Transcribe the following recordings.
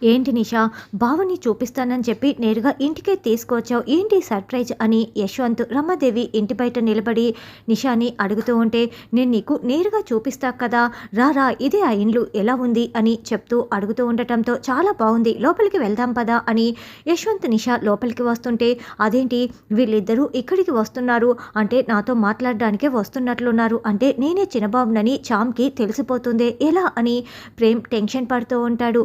ఏంటి నిషా, బావని చూపిస్తానని చెప్పి నేరుగా ఇంటికే తీసుకొచ్చావు, ఏంటి సర్ప్రైజ్ అని యశ్వంత్ రమాదేవి ఇంటి బయట నిలబడి నిషాని అడుగుతూ ఉంటే, నేను నీకు నేరుగా చూపిస్తా కదా, రారా ఇదే ఆ ఇండ్లు ఎలా ఉంది అని చెప్తూ అడుగుతూ ఉండటంతో, చాలా బాగుంది లోపలికి వెళ్దాం పదా అని యశ్వంత్ నిషా లోపలికి వస్తుంటే, అదేంటి వీళ్ళిద్దరూ ఇక్కడికి వస్తున్నారు అంటే నాతో మాట్లాడడానికే వస్తున్నట్లున్నారు, అంటే నేనే చిన్నబాబునని చామ్కి తెలిసిపోతుందే ఎలా అని ప్రేమ్ టెన్షన్ పడుతూ ఉంటాడు.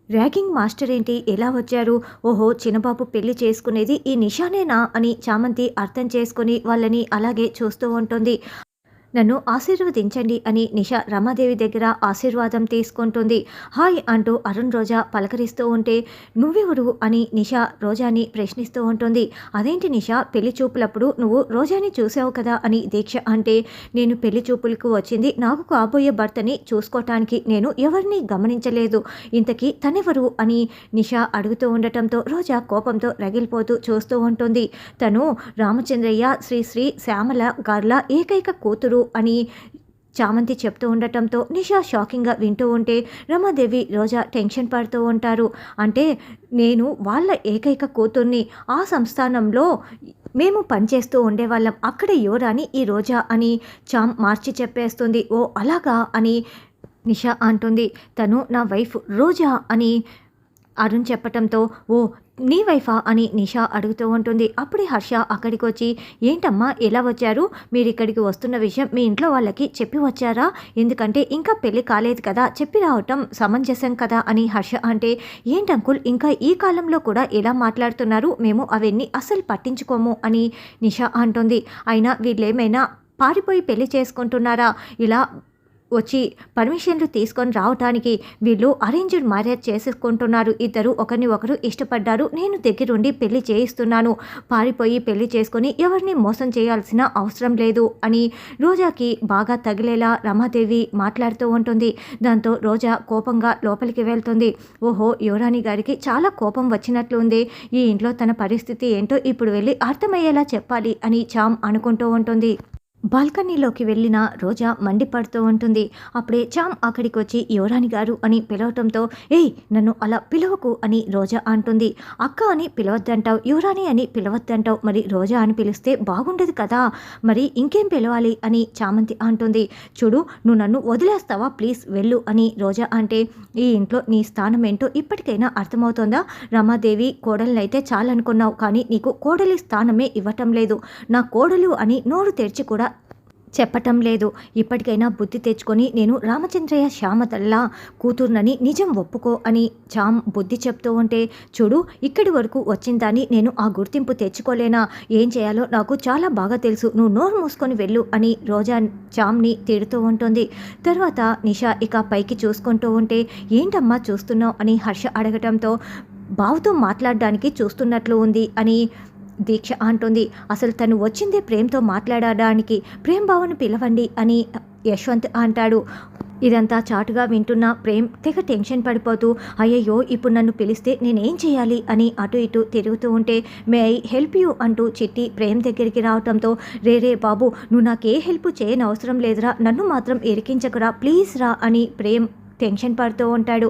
ర్యాగింగ్ మాస్టర్ ఏంటి ఎలా వచ్చారు? ఓహో, చిన్నబాబు పెళ్లి చేసుకునేది ఈ నిషానేనా అని చామంతి అర్థం చేసుకుని వాళ్ళని అలాగే చూస్తూ ఉంటుంది. నన్ను ఆశీర్వదించండి అని నిషా రమాదేవి దగ్గర ఆశీర్వాదం తీసుకుంటుంది. హాయ్ అంటూ అరుణ్ రోజా పలకరిస్తూ ఉంటే, నువ్వెవరు అని నిషా రోజాని ప్రశ్నిస్తూ ఉంటుంది. అదేంటి నిషా, పెళ్లి చూపులప్పుడు నువ్వు రోజాని చూసావు కదా అని దీక్ష అంటే, నేను పెళ్లి చూపులకు వచ్చింది నాకు కాబోయే భర్తని చూసుకోవటానికి, నేను ఎవరిని గమనించలేదు, ఇంతకీ తనెవరు అని నిషా అడుగుతూ ఉండటంతో రోజా కోపంతో రగిలిపోతూ చూస్తూ ఉంటుంది. తను రామచంద్రయ్య శ్రీ శ్యామల గార్ల ఏకైక కూతురు అని చామంతి చెప్తూ ఉండటంతో నిషా షాకింగ్గా వింటూ ఉంటే రమాదేవి రోజా టెన్షన్ పడుతూ ఉంటారు. అంటే నేను వాళ్ళ ఏకైక కూతుర్ని, ఆ సంస్థానంలో మేము పనిచేస్తూ ఉండేవాళ్ళం, అక్కడ యువరాని ఈ రోజా అని చామ్ మార్చి చెప్పేస్తుంది. ఓ అలాగా అని నిషా అంటుంది. తను నా వైఫ్ రోజా అని అరుణ్ చెప్పటంతో, ఓ నీ వైఫా అని నిషా అడుగుతూ ఉంటుంది. అప్పుడే హర్ష అక్కడికి వచ్చి, ఏంటమ్మా ఎలా వచ్చారు, మీరు ఇక్కడికి వస్తున్న విషయం మీ ఇంట్లో వాళ్ళకి చెప్పి వచ్చారా, ఎందుకంటే ఇంకా పెళ్లి కాలేదు కదా, చెప్పి రావటం సమంజసం కదా అని హర్ష అంటే, ఏంటంకుల్ ఇంకా ఈ కాలంలో కూడా ఎలా మాట్లాడుతున్నారు, మేము అవన్నీ అస్సలు పట్టించుకోము అని నిషా అంటుంది. అయినా వీళ్ళేమైనా పారిపోయి పెళ్లి చేసుకుంటున్నారా, ఇలా వచ్చి పర్మిషన్లు తీసుకొని రావటానికి, వీళ్ళు అరేంజ్డ్ మ్యారేజ్ చేసుకుంటున్నారు, ఇద్దరు ఒకరిని ఒకరు ఇష్టపడ్డారు, నేను దగ్గరుండి పెళ్లి చేయిస్తున్నాను, పారిపోయి పెళ్లి చేసుకొని ఎవరిని మోసం చేయాల్సిన అవసరం లేదు అని రోజాకి బాగా తగిలేలా రమాదేవి మాట్లాడుతూ ఉంటుంది. దాంతో రోజా కోపంగా లోపలికి వెళ్తుంది. ఓహో, యువరాణి గారికి చాలా కోపం వచ్చినట్లు ఉంది, ఈ ఇంట్లో తన పరిస్థితి ఏంటో ఇప్పుడు వెళ్ళి అర్థమయ్యేలా చెప్పాలి అని చామ్ అనుకుంటూ ఉంటుంది. బాల్కనీలోకి వెళ్ళిన రోజా మండిపడుతూ ఉంటుంది. అప్పుడే చామ్ అక్కడికి వచ్చి యువరాణి గారు అని పిలవటంతో, ఏయ్ నన్ను అలా పిలవకు అని రోజా అంటుంది. అక్క అని పిలవద్దంటావు, యువరాణి అని పిలవద్దంటావు, మరి రోజా అని పిలిస్తే బాగుండదు కదా, మరి ఇంకేం పిలవాలి అని చామంతి అంటుంది. చూడు, నువ్వు నన్ను వదిలేస్తావా ప్లీజ్ వెళ్ళు అని రోజా అంటే, ఈ ఇంట్లో నీ స్థానం ఏంటో ఇప్పటికైనా అర్థమవుతోందా, రమాదేవి కోడలనైతే చాలనుకున్నావు, కానీ నీకు కోడలి స్థానమే ఇవ్వటం లేదు, నా కోడలు అని నోరు తెరిచి కూడా చెప్పటం లేదు, ఇప్పటికైనా బుద్ధి తెచ్చుకొని నేను రామచంద్రయ్య శ్యామతల్లా కూతుర్నని నిజం ఒప్పుకో అని చామ్ బుద్ధి చెప్తూ ఉంటే, చూడు ఇక్కడి వరకు వచ్చిందని నేను ఆ గుర్తింపు తెచ్చుకోలేనా, ఏం చేయాలో నాకు చాలా బాగా తెలుసు, నువ్వు నోరు మూసుకొని వెళ్ళు అని రోజా చామ్ని తిడుతూ ఉంటుంది. తర్వాత నిషా ఇక పైకి చూసుకుంటూ ఉంటే, ఏంటమ్మా చూస్తున్నావు అని హర్ష అడగటంతో, బావుతో మాట్లాడడానికి చూస్తున్నట్లు ఉంది అని దీక్ష అంటుంది. అసలు తను వచ్చిందే ప్రేమ్తో మాట్లాడడానికి, ప్రేమ్ బావను పిలవండి అని యశ్వంత్ అంటాడు. ఇదంతా చాటుగా వింటున్న ప్రేమ్ తెగ టెన్షన్ పడిపోతూ, అయ్యయ్యో ఇప్పుడు నన్ను పిలిస్తే నేనేం చేయాలి అని అటు ఇటు తిరుగుతూ ఉంటే, మే ఐ హెల్ప్ యూ అంటూ చిట్టి ప్రేమ్ దగ్గరికి రావటంతో, రే బాబు నువ్వు నాకే హెల్ప్ చేయనవసరం లేదురా, నన్ను మాత్రం ఇరికించకురా ప్లీజ్ రా అని ప్రేమ్ టెన్షన్ పడుతూ ఉంటాడు.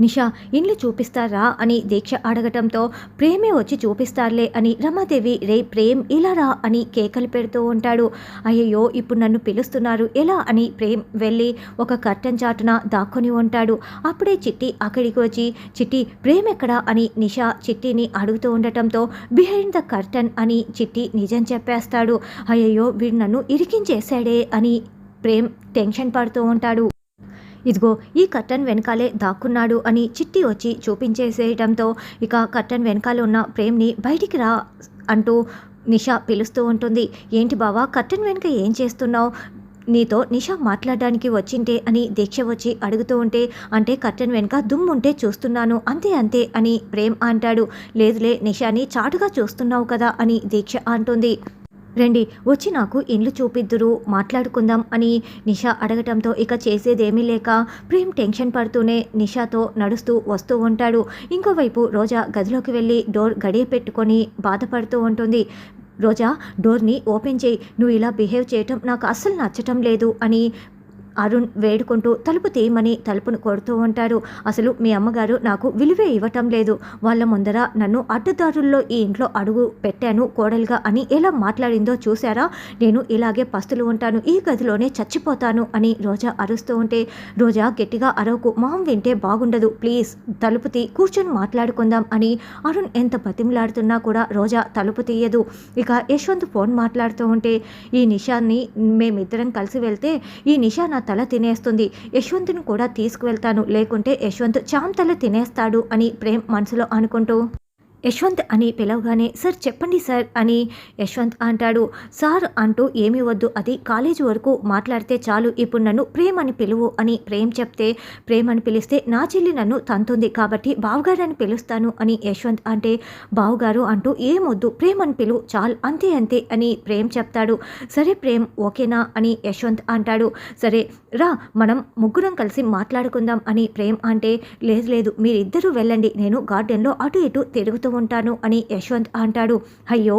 నిషా ఇండ్లు చూపిస్తారా అని దీక్ష అడగటంతో, ప్రేమే వచ్చి చూపిస్తారులే అని రమాదేవి, రే ప్రేమ్ ఇలా రా అని కేకలు పెడుతూ ఉంటాడు. అయ్యయ్యో ఇప్పుడు నన్ను పిలుస్తున్నారు ఎలా అని ప్రేమ్ వెళ్ళి ఒక కర్టన్ చాటున దాక్కుని ఉంటాడు. అప్పుడే చిట్టి అక్కడికి వచ్చి, చిట్టి ప్రేమ్ ఎక్కడా అని నిషా చిట్టిని అడుగుతూ ఉండటంతో, బిహైండ్ ద కర్టన్ అని చిట్టి నిజం చెప్పేస్తాడు. అయ్యయ్యో వీడు నన్ను ఇరికించేశాడే అని ప్రేమ్ టెన్షన్ పడుతూ ఉంటాడు. ఇదిగో ఈ కర్టన్ వెనకాలే దాక్కున్నాడు అని చిట్టి వచ్చి చూపించేసేయటంతో, ఇక కర్టన్ వెనకాల ఉన్న ప్రేమ్ని బయటికి రా అంటూ నిషా పిలుస్తూ ఉంటుంది. ఏంటి బావా కర్టన్ వెనుక ఏం చేస్తున్నావు, నీతో నిషా మాట్లాడడానికి వచ్చింటే అని దీక్ష వచ్చి అడుగుతూ ఉంటే, అంటే కర్టన్ వెనుక దుమ్ముంటే చూస్తున్నాను అంతే అంతే అని ప్రేమ్ అంటాడు. లేదులే నిషాని చాటుగా చూస్తున్నావు కదా అని దీక్ష అంటుంది. రండి వచ్చి నాకు ఇండ్లు చూపిద్దురు మాట్లాడుకుందాం అని నిషా అడగటంతో, ఇక చేసేదేమీ లేక ప్రేమ్ టెన్షన్ పడుతూనే నిషాతో నడుస్తూ వస్తూ ఉంటాడు. ఇంకోవైపు రోజా గదిలోకి వెళ్ళి డోర్ గడియ పెట్టుకొని బాధపడుతూ ఉంటుంది. రోజా డోర్ని ఓపెన్ చేయి, నువ్వు ఇలా బిహేవ్ చేయటం నాకు అస్సలు నచ్చటం లేదు అని అరుణ్ వేడుకుంటూ తలుపు తీయమని తలుపును కొడుతూ ఉంటారు. అసలు మీ అమ్మగారు నాకు విలువే ఇవ్వటం లేదు. వాళ్ళ ముందర నన్ను అడ్డదారుల్లో ఈ ఇంట్లో అడుగు పెట్టాను కోడలుగా అని ఎలా మాట్లాడిందో చూసారా? నేను ఇలాగే పస్తులు ఉంటాను, ఈ గదిలోనే చచ్చిపోతాను అని రోజా అరుస్తూ ఉంటే, రోజా గట్టిగా అరవకు, మొహం వింటే బాగుండదు, ప్లీజ్ తలుపు తీ, కూర్చొని మాట్లాడుకుందాం అని అరుణ్ ఎంత బతిమలాడుతున్నా కూడా రోజా తలుపు తీయదు. ఇక యశ్వంత్ ఫోన్ మాట్లాడుతూ ఉంటే, ఈ నిషాని మేమిద్దరం కలిసి వెళ్తే ఈ నిషా నా తల తినేస్తుంది, యశ్వంత్ని కూడా తీసుకువెళ్తాను, లేకుంటే యశ్వంత్ చామ్ తల తినేస్తాడు అని ప్రేమ్ మనసులో అనుకుంటూ యశ్వంత్ అని పిలవగానే సార్ చెప్పండి సార్ అని యశ్వంత్ అంటాడు. సార్ అంటూ ఏమీ వద్దు, అది కాలేజీ వరకు మాట్లాడితే చాలు, ఇప్పుడు నన్ను ప్రేమ్ అని పిలువు అని ప్రేమ్ చెప్తే, ప్రేమ్ అని పిలిస్తే నా చెల్లి నన్ను తంతుంది కాబట్టి బావగారు అని పిలుస్తాను అని యశ్వంత్ అంటే, బావగారు అంటూ ఏమొద్దు, ప్రేమ్ అని పిలువు చాలు, అంతే అంతే అని ప్రేమ్ చెప్తాడు. సరే ప్రేమ్ ఓకేనా అని యశ్వంత్ అంటాడు. సరే రా మనం ముగ్గురం కలిసి మాట్లాడుకుందాం అని ప్రేమ్ అంటే, లేదు లేదు మీరిద్దరూ వెళ్ళండి, నేను గార్డెన్లో అటు ఇటు తిరుగుతూ ఉంటాను అని యశ్వంత్ అంటాడు. అయ్యో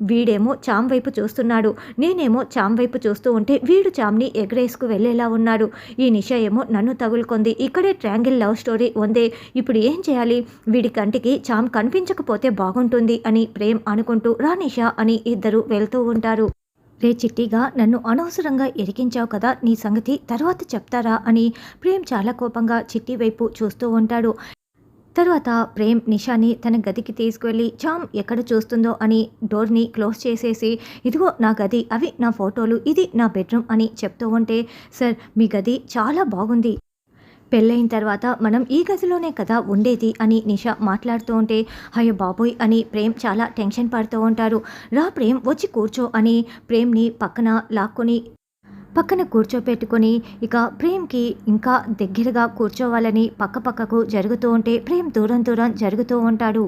వీడేమో చామ్ వైపు చూస్తున్నాడు, నేనేమో చామ్ వైపు చూస్తూ ఉంటే వీడు చామ్ని ఎగరేసుకు వెళ్ళేలా ఉన్నాడు, ఈ నిషా ఏమో నన్ను తగులుకుంది, ఇక్కడే ట్రయాంగిల్ లవ్ స్టోరీ ఉందే, ఇప్పుడు ఏం చేయాలి, వీడి కంటికి చామ్ కనిపించకపోతే బాగుంటుంది అని ప్రేమ్ అనుకుంటూ రా నిషా అని ఇద్దరు వెళ్తూ ఉంటారు. రే చిట్టిగా నన్ను అనవసరంగా ఇరికించావు కదా, నీ సంగతి తర్వాత చెప్తారా అని ప్రేమ్ చాలా కోపంగా చిట్టి వైపు చూస్తూ ఉంటాడు. తర్వాత ప్రేమ్ నిషాని తన గదికి తీసుకువెళ్ళి చామ్ ఎక్కడ చూస్తుందో అని డోర్ని క్లోజ్ చేసేసి, ఇదిగో నా గది, అవి నా ఫోటోలు, ఇది నా బెడ్రూమ్ అని చెప్తూ ఉంటే, సార్ మీ గది చాలా బాగుంది, పెళ్ళైన తర్వాత మనం ఈ గదిలోనే కదా ఉండేది అని నిషా మాట్లాడుతూ ఉంటే, అయ్యో బాబోయ్ అని ప్రేమ్ చాలా టెన్షన్ పడుతూ ఉంటారు. రా ప్రేమ్ వచ్చి కూర్చో అని ప్రేమ్ని పక్కన కూర్చోపెట్టుకొని ఇక ప్రేమ్కి ఇంకా దగ్గరగా కూర్చోవాలని పక్కకు జరుగుతూ ఉంటే ప్రేమ్ దూరం జరుగుతూ ఉంటాడు.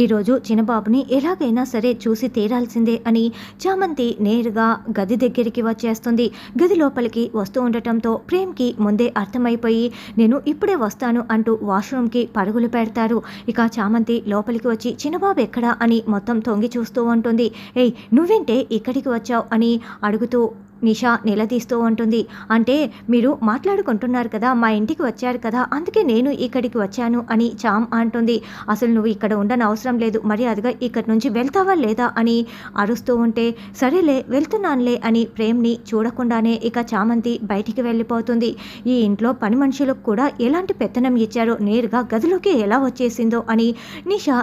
ఈరోజు చిన్నబాబుని ఎలాగైనా సరే చూసి తీరాల్సిందే అని చామంతి నేరుగా గది దగ్గరికి వచ్చేస్తుంది. గది లోపలికి వస్తూ ఉండటంతో ప్రేమ్కి ముందే అర్థమైపోయి నేను ఇప్పుడే వస్తాను అంటూ వాష్రూమ్కి పరుగులు పెడతారు. ఇక చామంతి లోపలికి వచ్చి చిన్నబాబు ఎక్కడా అని మొత్తం తొంగి చూస్తూ ఉంటుంది. ఏయ్ నువ్వేంటే ఇక్కడికి వచ్చావు అని అడుగుతూ నిషా నిలదీస్తూ ఉంటుంది. అంటే మీరు మాట్లాడుకుంటున్నారు కదా, మా ఇంటికి వచ్చారు కదా, అందుకే నేను ఇక్కడికి వచ్చాను అని చామ్ అంటుంది. అసలు నువ్వు ఇక్కడ ఉండని అవసరం లేదు, మరి అదిగా ఇక్కడి నుంచి వెళ్తావా లేదా అని అరుస్తూ ఉంటే, సరేలే వెళ్తున్నానులే అని ప్రేమ్ని చూడకుండానే ఇక చామంతి బయటికి వెళ్ళిపోతుంది. ఈ ఇంట్లో పని మనుషులకు కూడా ఎలాంటి పెత్తనం ఇచ్చారో, నేరుగా గదిలోకి ఎలా వచ్చేసిందో అని నిషా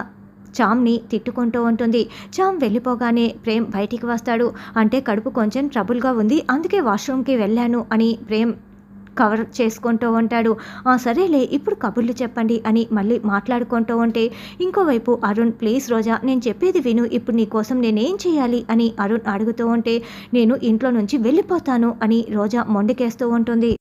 చామ్ని తిట్టుకుంటూ ఉంటుంది. చామ్ వెళ్ళిపోగానే ప్రేమ్ బయటికి వస్తాడు. అంటే కడుపు కొంచెం ట్రబుల్గా ఉంది, అందుకే వాష్రూమ్కి వెళ్ళాను అని ప్రేమ్ కవర్ చేసుకుంటూ ఉంటాడు. సరేలే ఇప్పుడు కబుర్లు చెప్పండి అని మళ్ళీ మాట్లాడుకుంటూ ఉంటే, ఇంకోవైపు అరుణ్ ప్లీజ్ రోజా నేను చెప్పేది విను, ఇప్పుడు నీ కోసం నేనేం చేయాలి అని అరుణ్ అడుగుతూ ఉంటే, నేను ఇంట్లో నుంచి వెళ్ళిపోతాను అని రోజా మొండికేస్తూ ఉంటుంది.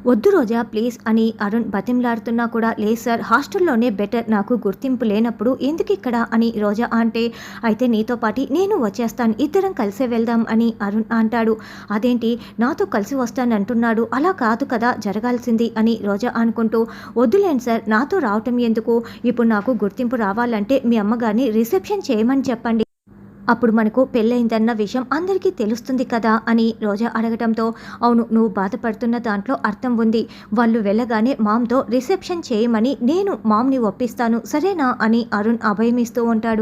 వద్దు రోజా ప్లీజ్ అని అరుణ్ బతిమలాడుతున్నా కూడా, లేదు సార్ హాస్టల్లోనే బెటర్, నాకు గుర్తింపు లేనప్పుడు ఎందుకు ఇక్కడ అని రోజా అంటే, అయితే నీతో పాటు నేను వచ్చేస్తాను, ఇద్దరం కలిసే వెళ్దాం అని అరుణ్ అంటాడు. అదేంటి నాతో కలిసి వస్తానంటున్నాడు, అలా కాదు కదా జరగాల్సింది అని రోజా అనుకుంటూ, వద్దులేండి సార్ నాతో రావటం ఎందుకు, ఇప్పుడు నాకు గుర్తింపు రావాలంటే మీ అమ్మగారిని రిసెప్షన్ చేయమని చెప్పండి, అప్పుడు మనకు పెళ్ళైందన్న విషయం అందరికీ తెలుస్తుంది కదా అని రోజా అడగటంతో, అవును నువ్వు బాధపడుతున్న దాంట్లో అర్థం ఉంది, వాళ్ళు వెళ్ళగానే మామ్తో రిసెప్షన్ చేయమని నేను మామ్ని ఒప్పిస్తాను సరేనా అని అరుణ్ అభయమిస్తూ ఉంటాడు.